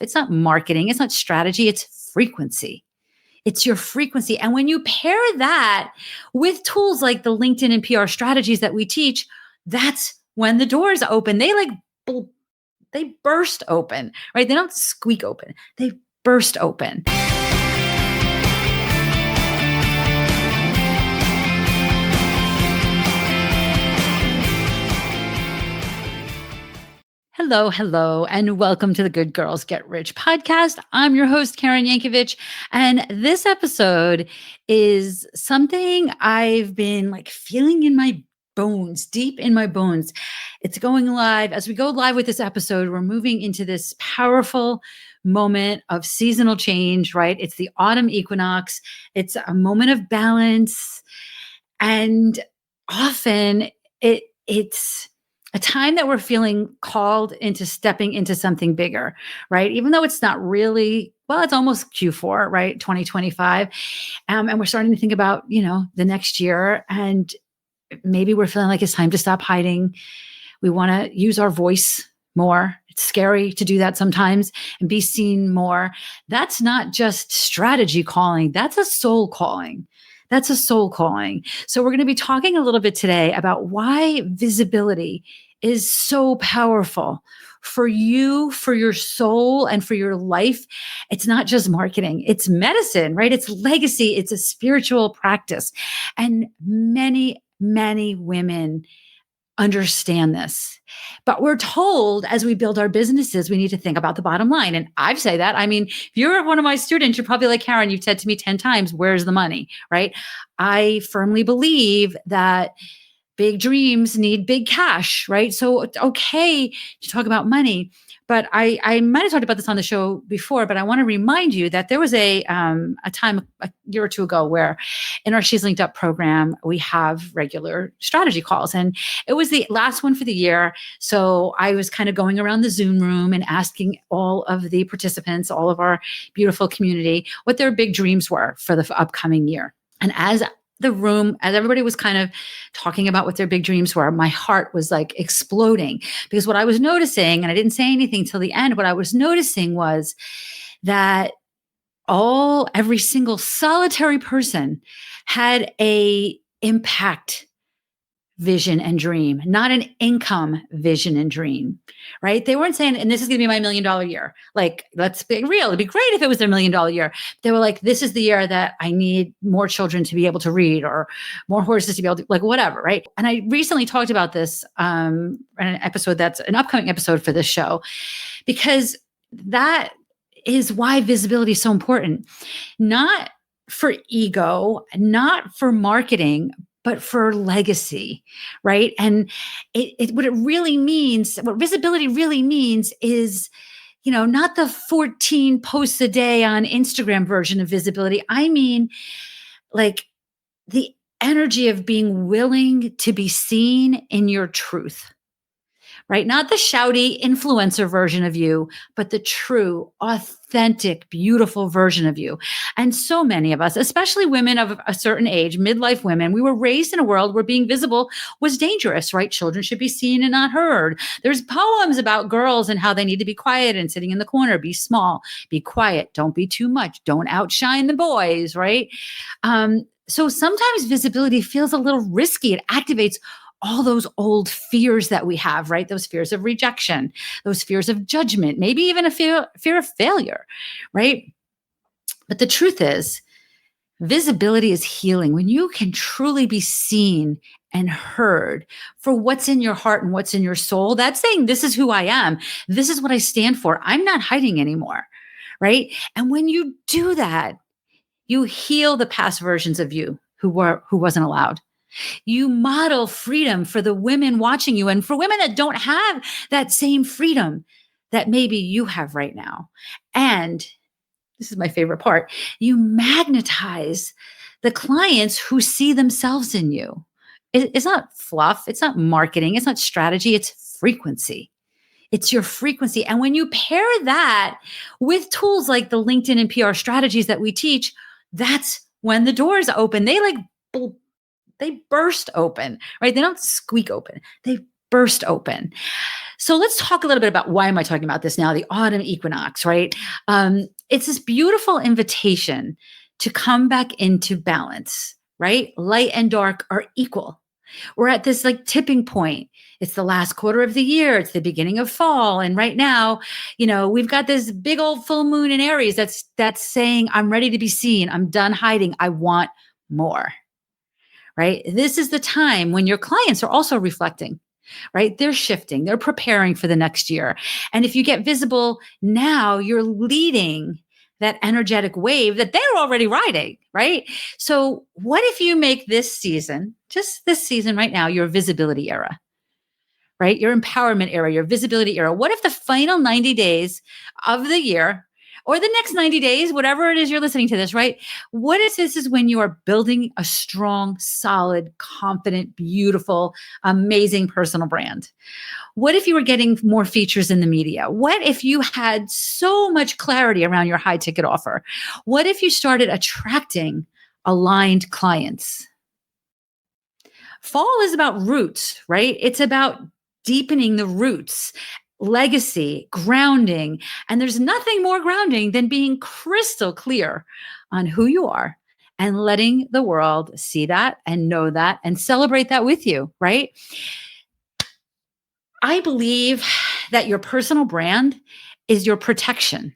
It's not marketing. It's not strategy. It's frequency. It's your frequency. And when you pair that with tools like the LinkedIn and PR strategies that we teach, that's when the doors open. They burst open, right? They don't squeak open. They burst open. Hello, and welcome to the Good Girls Get Rich podcast. I'm your host, Karen Yankovich, and this episode is something I've been feeling in my bones, deep in my bones. It's going live. As we go live with this episode, we're moving into this powerful moment of seasonal change, right? It's the autumn equinox. It's a moment of balance, and often it's a time that we're feeling called into stepping into something bigger, right? Even though it's not really, it's almost Q4, right? 2025. And we're starting to think about, the next year. And maybe we're feeling like it's time to stop hiding. We want to use our voice more. It's scary to do that sometimes and be seen more. That's not just strategy calling. That's a soul calling. That's a soul calling. So we're going to be talking a little bit today about why visibility is so powerful for you, for your soul, and for your life. It's not just marketing. It's medicine, right? It's legacy. It's a spiritual practice. And many, many women understand this. But we're told as we build our businesses, we need to think about the bottom line. And I say that. I mean, if you're one of my students, you're probably like, Karen, you've said to me 10 times, where's the money, right? I firmly believe that big dreams need big cash, right? So it's okay to talk about money. But I might have talked about this on the show before, but I want to remind you that there was a time a year or two ago where in our She's Linked Up program, we have regular strategy calls. And it was the last one for the year. So I was kind of going around the Zoom room and asking all of the participants, all of our beautiful community, what their big dreams were for the upcoming year. And as everybody was kind of talking about what their big dreams were, my heart was exploding, because what I was noticing, and I didn't say anything till the end, what I was noticing was that every single solitary person had a impact vision and dream, not an income vision and dream, right? They weren't saying, and this is going to be my $1 million year. Let's be real. It'd be great if it was their $1 million year. They were like, this is the year that I need more children to be able to read, or more horses to be able to, whatever, right? And I recently talked about this in an episode that's an upcoming episode for this show, because that is why visibility is so important. Not for ego, not for marketing, but for legacy, right? And what visibility really means is, not the 14 posts a day on Instagram version of visibility. I mean, the energy of being willing to be seen in your truth, right? Not the shouty influencer version of you, but the true, authentic, beautiful version of you. And so many of us, especially women of a certain age, midlife women, we were raised in a world where being visible was dangerous, right? Children should be seen and not heard. There's poems about girls and how they need to be quiet and sitting in the corner, be small, be quiet, don't be too much, don't outshine the boys, right? So sometimes visibility feels a little risky. It activates all those old fears that we have, right? Those fears of rejection, those fears of judgment, maybe even a fear of failure, right? But the truth is, visibility is healing. When you can truly be seen and heard for what's in your heart and what's in your soul, that's saying, this is who I am. This is what I stand for. I'm not hiding anymore, right? And when you do that, you heal the past versions of you who wasn't allowed. You model freedom for the women watching you, and for women that don't have that same freedom that maybe you have right now. And this is my favorite part, you magnetize the clients who see themselves in you. It's not fluff. It's not marketing. It's not strategy. It's frequency. It's your frequency. And when you pair that with tools like the LinkedIn and PR strategies that we teach, that's when the doors open. They burst open, right? They don't squeak open. They burst open. So let's talk a little bit about why am I talking about this now? The autumn equinox, right? It's this beautiful invitation to come back into balance, right? Light and dark are equal. We're at this like tipping point. It's the last quarter of the year. It's the beginning of fall. And right now, we've got this big old full moon in Aries that's saying, I'm ready to be seen. I'm done hiding. I want more. Right? This is the time when your clients are also reflecting, right? They're shifting, they're preparing for the next year. And if you get visible now, you're leading that energetic wave that they're already riding, right? So, what if you make this season, just this season right now, your visibility era? Right? Your empowerment era, your visibility era. What if the final 90 days of the year or the next 90 days, whatever it is you're listening to this, right? What if this is when you are building a strong, solid, confident, beautiful, amazing personal brand? What if you were getting more features in the media? What if you had so much clarity around your high ticket offer? What if you started attracting aligned clients? Fall is about roots, right? It's about deepening the roots, legacy, grounding. And there's nothing more grounding than being crystal clear on who you are and letting the world see that and know that and celebrate that with you, right? I believe that your personal brand is your protection.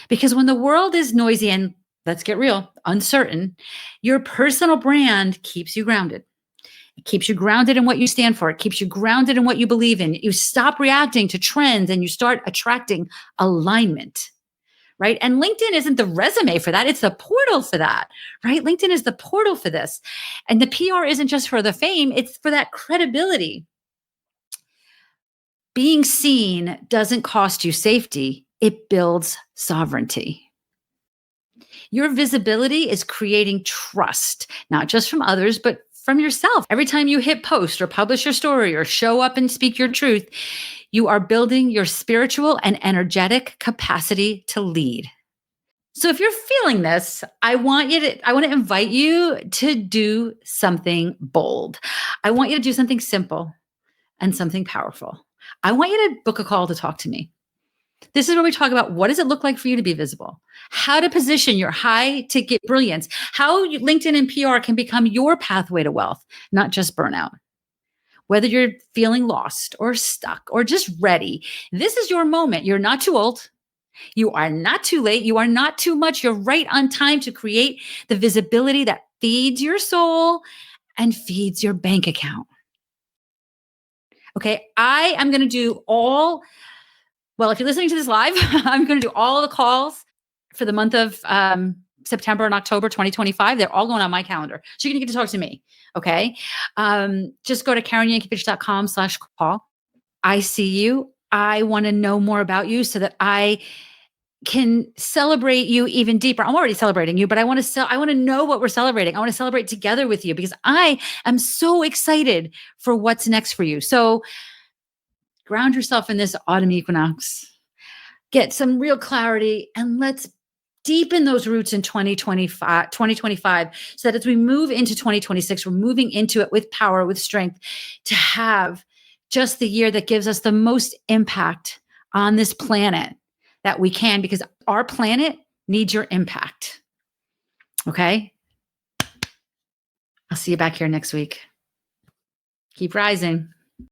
Because when the world is noisy and, let's get real, uncertain, your personal brand keeps you grounded. It keeps you grounded in what you stand for. It keeps you grounded in what you believe in. You stop reacting to trends and you start attracting alignment, right? And LinkedIn isn't the resume for that. It's the portal for that, right? LinkedIn is the portal for this. And the PR isn't just for the fame, it's for that credibility. Being seen doesn't cost you safety. It builds sovereignty. Your visibility is creating trust, not just from others, but from yourself. Every time you hit post or publish your story or show up and speak your truth, you are building your spiritual and energetic capacity to lead. So if you're feeling this, I want to invite you to do something bold. I want you to do something simple and something powerful. I want you to book a call to talk to me. This is where we talk about what does it look like for you to be visible, how to position your high ticket brilliance, how LinkedIn and PR can become your pathway to wealth, not just burnout. Whether you're feeling lost or stuck or just ready, this is your moment. You're not too old. You are not too late. You are not too much. You're right on time to create the visibility that feeds your soul and feeds your bank account. Okay, I am going to do well, if you're listening to this live, I'm going to do all the calls for the month of September and October 2025. They're all going on my calendar. So you're going to get to talk to me. Okay. Just go to KarenYankovich.com/call. I see you. I want to know more about you so that I can celebrate you even deeper. I'm already celebrating you, but I want to know what we're celebrating. I want to celebrate together with you because I am so excited for what's next for you. So ground yourself in this autumn equinox, get some real clarity, and let's deepen those roots in 2025 so that as we move into 2026, we're moving into it with power, with strength to have just the year that gives us the most impact on this planet that we can, because our planet needs your impact. Okay? I'll see you back here next week. Keep rising.